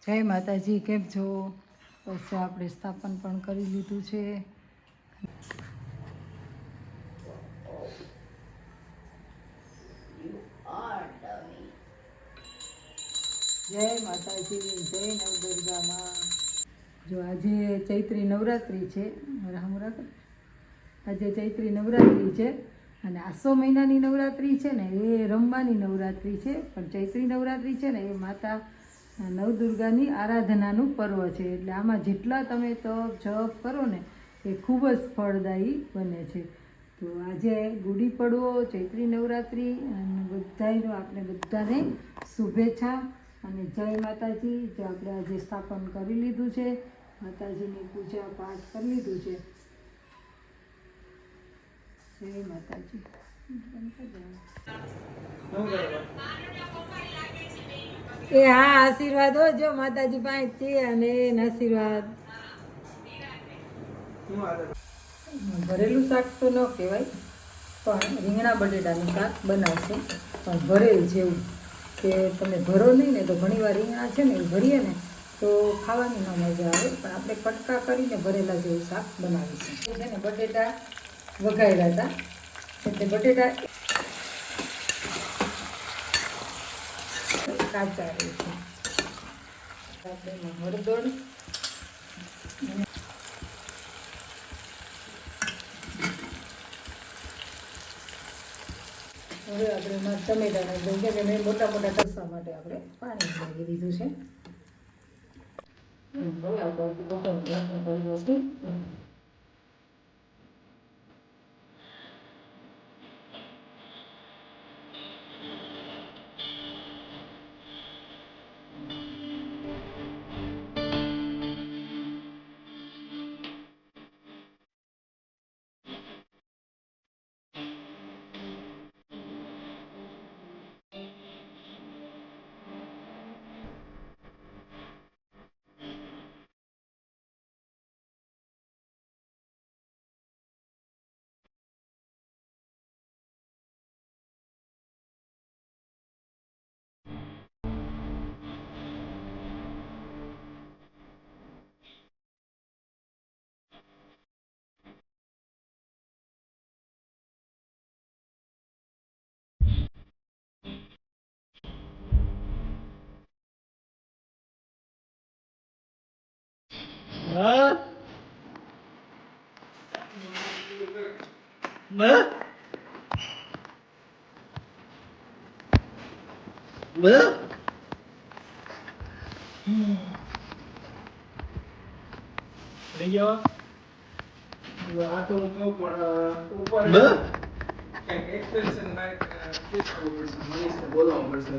જય માતાજી, કેમ છો? બસ આપણે સ્થાપન પણ કરી લીધું છે. જય માતાજી, જય નવદુર્ગામાં. જો આજે ચૈત્રી નવરાત્રિ છે. આજે ચૈત્રી નવરાત્રિ છે અને આસો મહિનાની નવરાત્રિ છે ને એ રમવાની નવરાત્રિ છે, પણ ચૈત્રી નવરાત્રિ છે ને એ માતા નવદુર્ગાની આરાધનાનું પર્વ છે. એટલે આમાં જેટલા તમે તપ જપ કરો ને એ ખૂબ જ ફળદાયી બને છે. તો આજે ગુડી પડવો, ચૈત્રી નવરાત્રિ અને બધાનો આપણે બધાને શુભેચ્છા અને જય માતાજી. જે આપણે આજે સ્થાપન કરી લીધું છે, માતાજીની પૂજા પાઠ કરી લીધું છે. જય માતાજી. એ હા, આશીર્વાદ હો. જો માતાજી પાસે છે અને એના આશીર્વાદ. ભરેલું શાક તો ન કહેવાય, પણ રીંગણા બટેટાનું શાક બનાવશે, પણ ભરેલ જેવું કે તમે ભરો નહીં ને તો ઘણીવાર રીંગણા છે ને એ ભરીએ ને તો ખાવાની ન મજા આવે, પણ આપણે કટકા કરીને ભરેલા જેવું શાક બનાવીશું. એ છે ને બટેટા વઘાર્યા હતા, એટલે બટેટા કાચા રહે છે. આપણે એમાં હળદર હવે આપણે એમાં ટમેટા નાખી દઈએ, મેં મોટા મોટા ટસવા માટે આપણે પાણી નાખી દીધું છે. હવે આપણે લઈ ગયો આ તો હું કહું પણ ઉપર એક્સપ્રેશન બોલાવવું પડશે.